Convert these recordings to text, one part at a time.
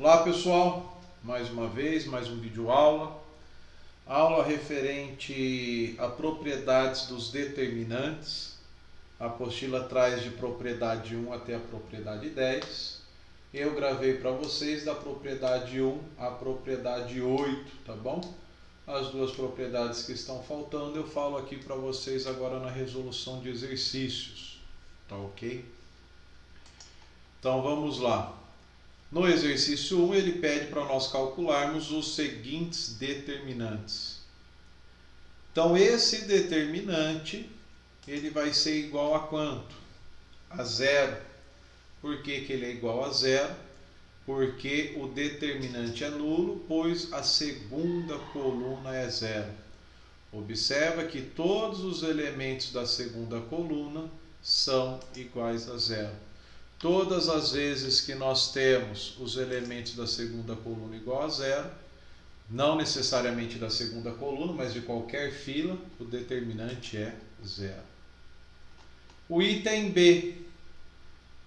Olá pessoal, mais uma vez, mais um vídeo aula referente a propriedades dos determinantes. A apostila traz de propriedade 1 até a propriedade 10. Eu gravei para vocês da propriedade 1 à propriedade 8, tá bom? As duas propriedades que estão faltando eu falo aqui para vocês agora na resolução de exercícios, tá ok? Então vamos lá. No exercício 1, ele pede para nós calcularmos os seguintes determinantes. Então, esse determinante, ele vai ser igual a quanto? A zero. Por que ele é igual a zero? Porque o determinante é nulo, pois a segunda coluna é zero. Observa que todos os elementos da segunda coluna são iguais a zero. Todas as vezes que nós temos os elementos da segunda coluna igual a zero, não necessariamente da segunda coluna, mas de qualquer fila, o determinante é zero. O item B.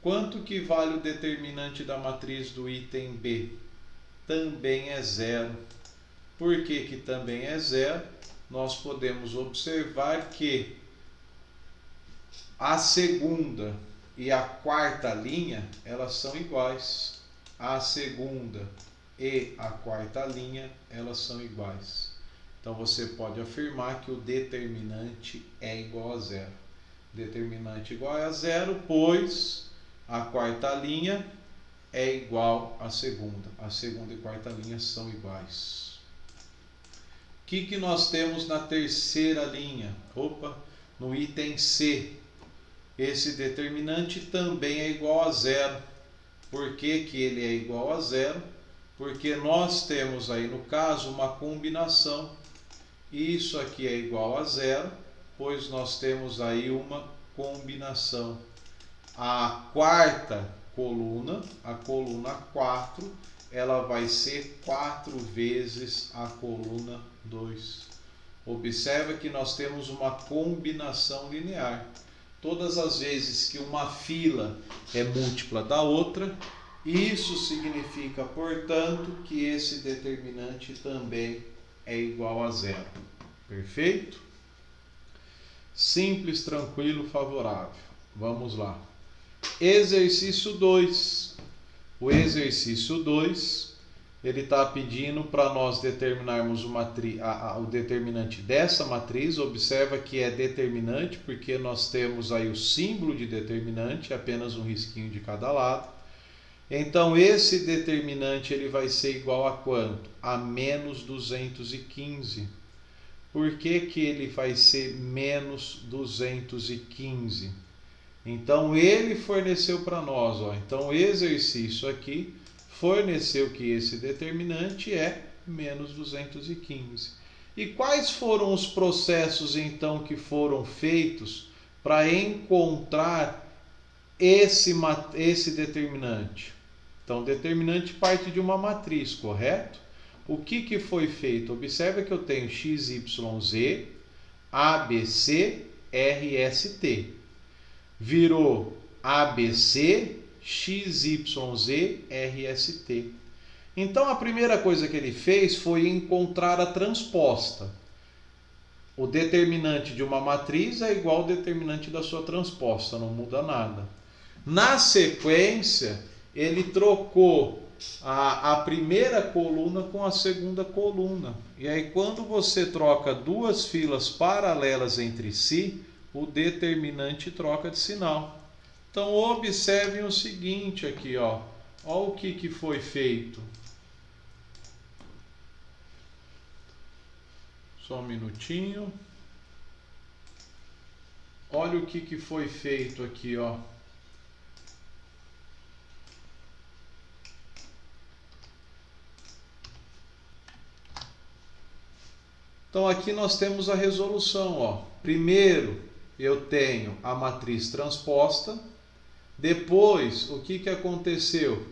Quanto que vale o determinante da matriz do item B? Também é zero. Por que também é zero? Nós podemos observar que a segunda e a quarta linha, elas são iguais. A segunda e a quarta linha, elas são iguais. Então você pode afirmar que o determinante é igual a zero. Determinante igual a zero, pois a quarta linha é igual à segunda. A segunda e quarta linha são iguais. O que nós temos na terceira linha? No item C. Esse determinante também é igual a zero. Por que ele é igual a zero? Porque nós temos aí no caso uma combinação. Isso aqui é igual a zero, pois nós temos aí uma combinação. A quarta coluna, a coluna 4, ela vai ser 4 vezes a coluna 2. Observa que nós temos uma combinação linear. Todas as vezes que uma fila é múltipla da outra, isso significa, portanto, que esse determinante também é igual a zero. Perfeito? Simples, tranquilo, favorável. Vamos lá. Exercício 2. O exercício 2, ele está pedindo para nós determinarmos o determinante dessa matriz. Observa que é determinante porque nós temos aí o símbolo de determinante, apenas um risquinho de cada lado. Então esse determinante ele vai ser igual a quanto? A menos 215. Por que ele vai ser menos 215? Então ele forneceu para nós, então o exercício aqui forneceu que esse determinante é menos 215. E quais foram os processos então que foram feitos para encontrar esse determinante? Então o determinante parte de uma matriz, correto? O que foi feito? Observa que eu tenho x, y, z, a, b, c, r, s, t. Virou ABC, XYZ, RST. Então a primeira coisa que ele fez foi encontrar a transposta. O determinante de uma matriz é igual ao determinante da sua transposta, não muda nada. Na sequência, ele trocou a primeira coluna com a segunda coluna. E aí quando você troca duas filas paralelas entre si, o determinante troca de sinal. Então observem o seguinte aqui, olha o que foi feito. Só um minutinho. Olha o que foi feito aqui, ó. Então aqui nós temos a resolução, ó. Primeiro eu tenho a matriz transposta. Depois, o que aconteceu?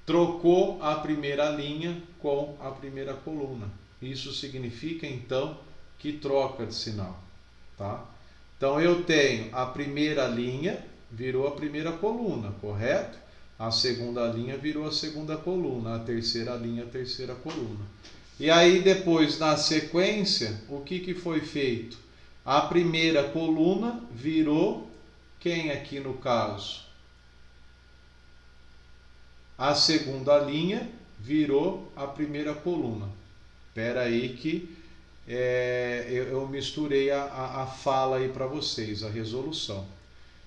Trocou a primeira linha com a primeira coluna. Isso significa, então, que troca de sinal. Tá? Então, eu tenho a primeira linha, virou a primeira coluna, correto? A segunda linha virou a segunda coluna, a terceira linha a terceira coluna. E aí depois, na sequência, o que foi feito? A primeira coluna virou quem aqui no caso? A segunda linha virou a primeira coluna. Espera aí que eu misturei a fala aí para vocês, a resolução.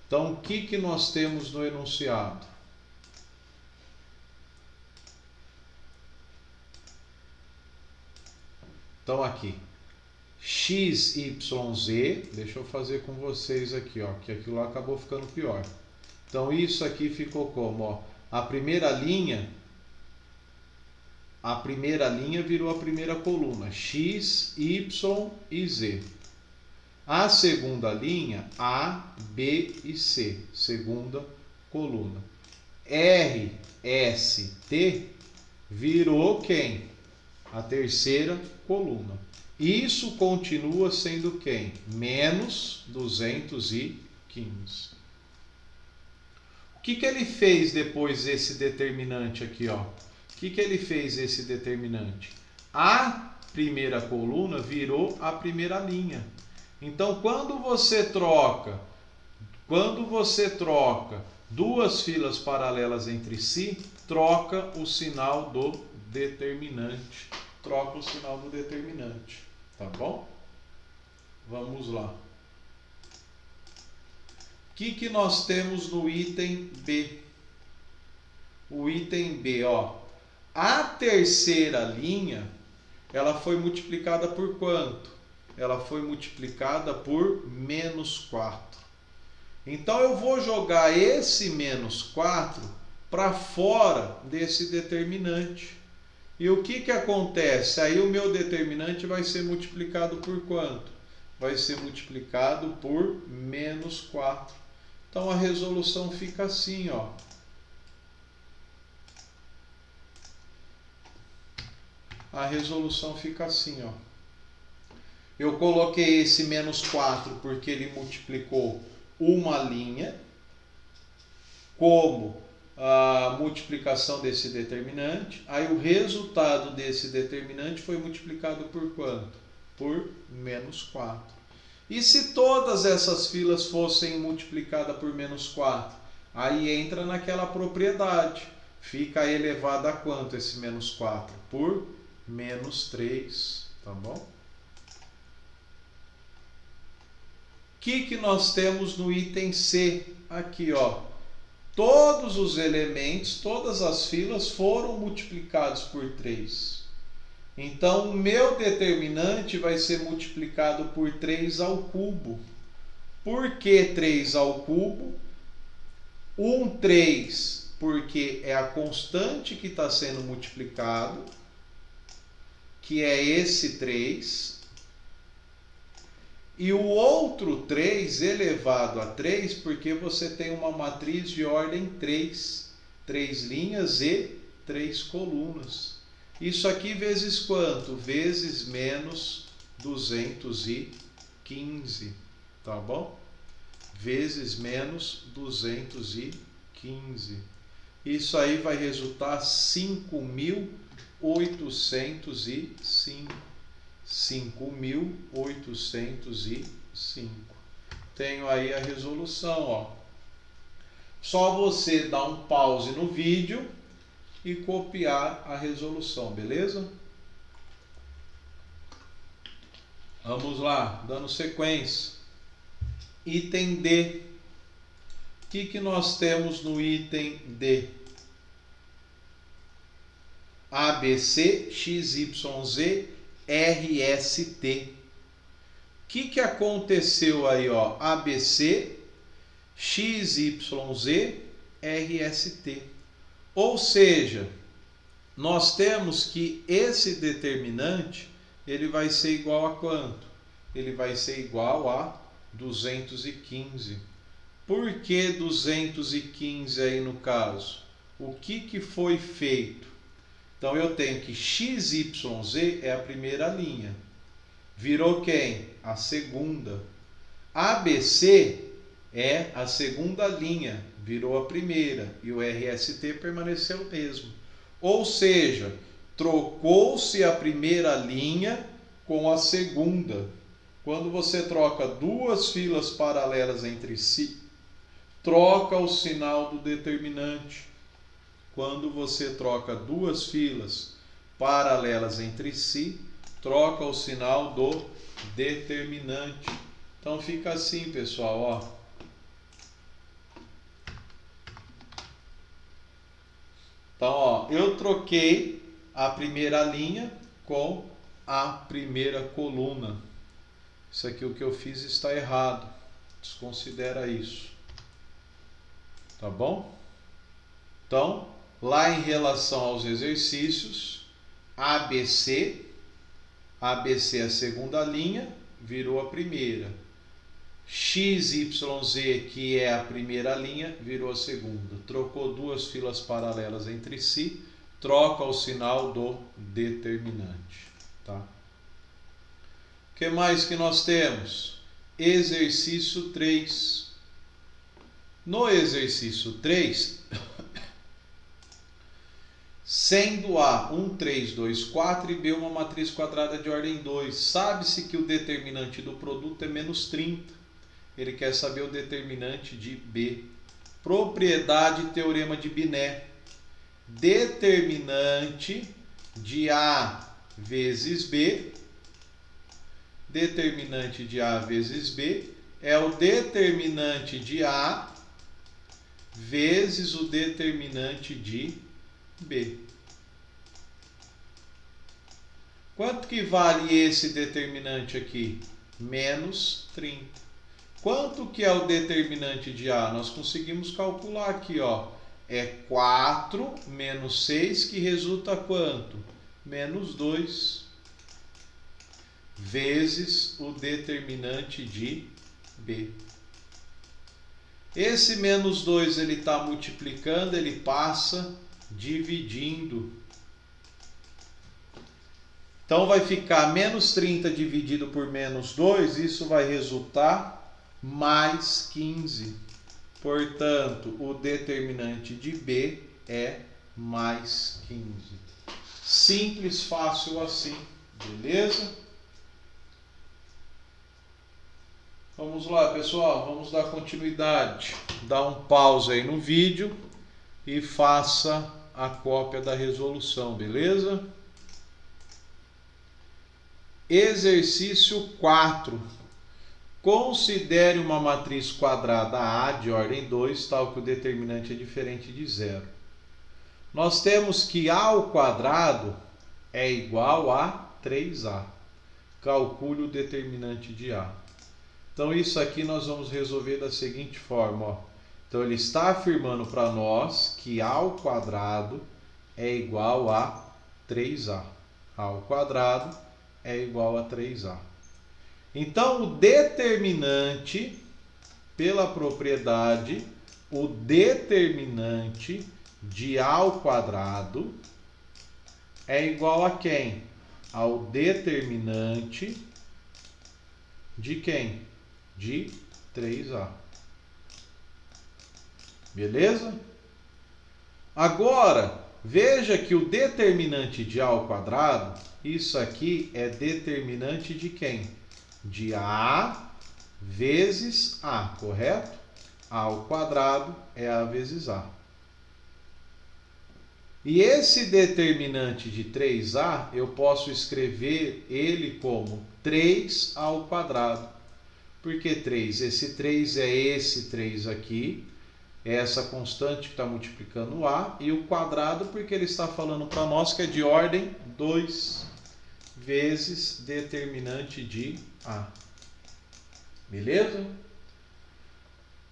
Então, o que nós temos no enunciado? Então, aqui, x, y, z, deixa eu fazer com vocês aqui, ó, que aquilo lá acabou ficando pior. Então, isso aqui ficou como? Ó, a primeira linha virou a primeira coluna, x, y e z. A segunda linha, A, B e C, segunda coluna. R, S, T virou quem? A terceira coluna. Isso continua sendo quem? Menos 215. O que ele fez depois desse determinante aqui, ó? O que ele fez esse determinante? A primeira coluna virou a primeira linha. Então, quando você troca duas filas paralelas entre si, troca o sinal do determinante. Troca o sinal do determinante, tá bom? Vamos lá. O que nós temos no item B? O item B, ó. A terceira linha, ela foi multiplicada por quanto? Ela foi multiplicada por menos 4. Então, eu vou jogar esse menos 4 para fora desse determinante. E o que acontece? Aí o meu determinante vai ser multiplicado por quanto? Vai ser multiplicado por menos 4. Então, a resolução fica assim, ó. A resolução fica assim, ó. Eu coloquei esse menos 4 porque ele multiplicou uma linha como a multiplicação desse determinante. Aí o resultado desse determinante foi multiplicado por quanto? Por menos 4. E se todas essas filas fossem multiplicadas por menos 4? Aí entra naquela propriedade. Fica elevado a quanto esse menos 4? Por menos 3, tá bom? O que nós temos no item C? Aqui, ó. Todos os elementos, todas as filas foram multiplicados por 3. Então, o meu determinante vai ser multiplicado por 3 ao cubo. Por que 3 ao cubo? 3, porque é a constante que está sendo multiplicado, que é esse 3. E o outro 3 elevado a 3, porque você tem uma matriz de ordem 3. 3 linhas e 3 colunas. Isso aqui vezes quanto? Vezes menos 215. Tá bom? Vezes menos 215. Isso aí vai resultar 5.805. 5.805. Tenho aí a resolução, ó. Só você dar um pause no vídeo e copiar a resolução, beleza? Vamos lá, dando sequência. Item D. O que nós temos no item D? ABC, XYZ, RST. O que aconteceu aí, ó? ABC, XYZ, RST. Ou seja, nós temos que esse determinante, ele vai ser igual a quanto? Ele vai ser igual a 215. Por que 215 aí no caso? O que foi feito? Então, eu tenho que XYZ é a primeira linha. Virou quem? A segunda. ABC é a segunda linha. virou a primeira e o RST permaneceu o mesmo. Ou seja, trocou-se a primeira linha com a segunda. Quando você troca duas filas paralelas entre si, troca o sinal do determinante. Quando você troca duas filas paralelas entre si, troca o sinal do determinante. Então fica assim, pessoal, ó. Então, ó, eu troquei a primeira linha com a primeira coluna. Isso aqui o que eu fiz está errado. Desconsidera isso. Tá bom? Então, lá em relação aos exercícios, ABC é a segunda linha, virou a primeira. XYZ, que é a primeira linha, virou a segunda. Trocou duas filas paralelas entre si, troca o sinal do determinante. Tá? O que mais que nós temos? Exercício 3. No exercício 3, sendo A 1, 3, 2, 4 e B uma matriz quadrada de ordem 2, sabe-se que o determinante do produto é menos 30. Ele quer saber o determinante de B. Propriedade teorema de Binet. Determinante de A vezes B. Determinante de A vezes B é o determinante de A vezes o determinante de B. Quanto que vale esse determinante aqui? Menos 30. Quanto que é o determinante de A? Nós conseguimos calcular aqui, ó. É 4 menos 6, que resulta quanto? Menos 2. Vezes o determinante de B. Esse menos 2 ele está multiplicando, ele passa dividindo. Então vai ficar menos 30 dividido por menos 2, isso vai resultar mais 15. Portanto, o determinante de B é mais 15. Simples, fácil assim, beleza? Vamos lá, pessoal, vamos dar continuidade. Dá um pause aí no vídeo e faça a cópia da resolução, beleza? Exercício 4. Considere uma matriz quadrada A de ordem 2, tal que o determinante é diferente de zero. Nós temos que A ao quadrado é igual a 3A. Calcule o determinante de A. Então isso aqui nós vamos resolver da seguinte forma, ó. Então ele está afirmando para nós que A ao quadrado é igual a 3A. A ao quadrado é igual a 3A. Então, o determinante, pela propriedade, o determinante de A ao quadrado é igual a quem? Ao determinante de quem? De 3A. Beleza? Agora, veja que o determinante de A ao quadrado, isso aqui é determinante de quem? De A vezes A, correto? A ao quadrado é A vezes A. E esse determinante de 3A, eu posso escrever ele como 3 ao quadrado. Por que 3? Esse 3 é esse 3 aqui, é essa constante que está multiplicando o A, e o quadrado porque ele está falando para nós que é de ordem 2 vezes determinante de A. Beleza?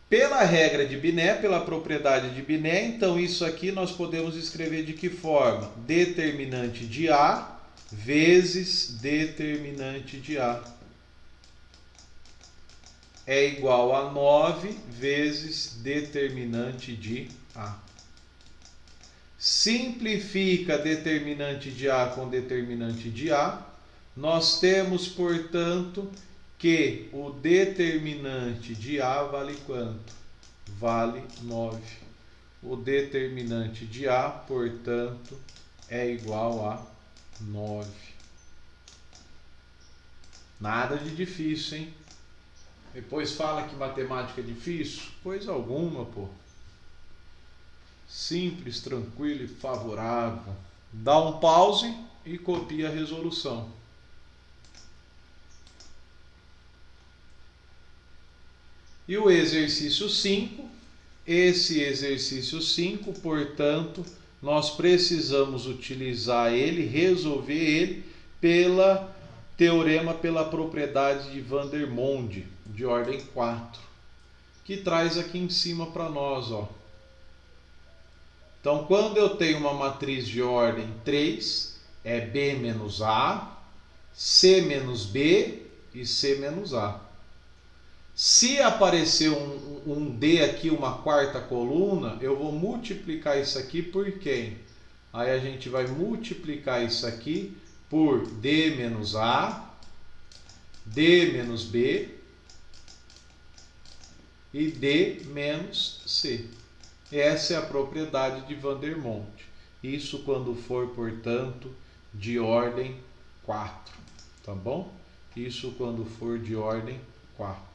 Pela regra de Binet, pela propriedade de Binet, então isso aqui nós podemos escrever de que forma? Determinante de A vezes determinante de A é igual a 9 vezes determinante de A. Simplifica determinante de A com determinante de A. Nós temos, portanto, que o determinante de A vale quanto? vale 9. O determinante de A, portanto, é igual a 9. Nada de difícil, hein? Depois fala que matemática é difícil? Coisa alguma, pô. Simples, tranquilo e favorável. Dá um pause e copia a resolução. E o exercício 5, esse exercício 5, portanto, nós precisamos utilizar ele, resolver ele, pela teorema pela propriedade de Vandermonde, de ordem 4, que traz aqui em cima para nós, ó. Então, quando eu tenho uma matriz de ordem 3, é B menos A, C menos B e C menos A. Se aparecer um D aqui, uma quarta coluna, eu vou multiplicar isso aqui por quem? Aí a gente vai multiplicar isso aqui por D menos A, D menos B e D menos C. Essa é a propriedade de Vandermonde. Isso quando for, portanto, de ordem 4. Tá bom? Isso quando for de ordem 4.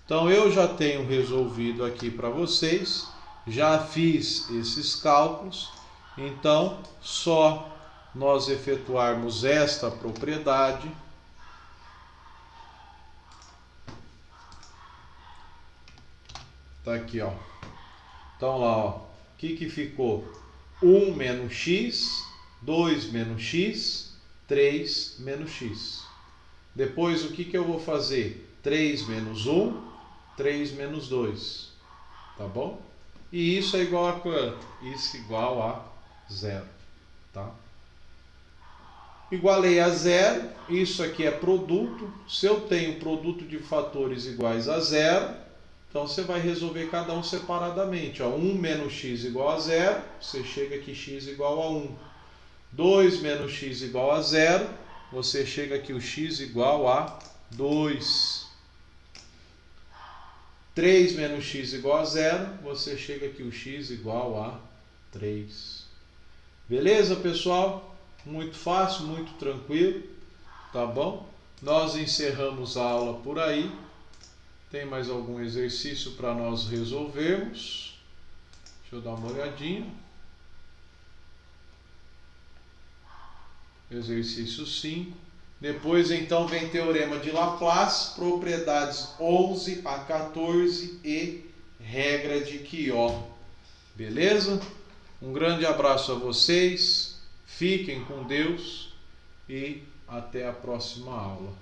Então eu já tenho resolvido aqui para vocês, já fiz esses cálculos, então só nós efetuarmos esta propriedade. Tá aqui, ó. Então lá, ó, o que ficou? 1 menos x, 2 menos x, 3 menos x. Depois o que eu vou fazer? 3 menos 1, 3 menos 2, tá bom? E isso é igual a quanto? Isso é igual a 0, tá? Igualei a 0, isso aqui é produto. Se eu tenho produto de fatores iguais a 0, então você vai resolver cada um separadamente. Ó, 1 menos x igual a 0, você chega aqui x igual a 1. 2 menos x igual a 0, você chega aqui o x igual a 2. 3 menos x igual a 0, você chega aqui o x igual a 3. Beleza, pessoal? Muito fácil, muito tranquilo, tá bom? Nós encerramos a aula por aí. Tem mais algum exercício para nós resolvermos? Deixa eu dar uma olhadinha. Exercício 5. Depois, então, vem teorema de Laplace, propriedades 11 a 14 e regra de Quiot. Beleza? Um grande abraço a vocês, fiquem com Deus e até a próxima aula.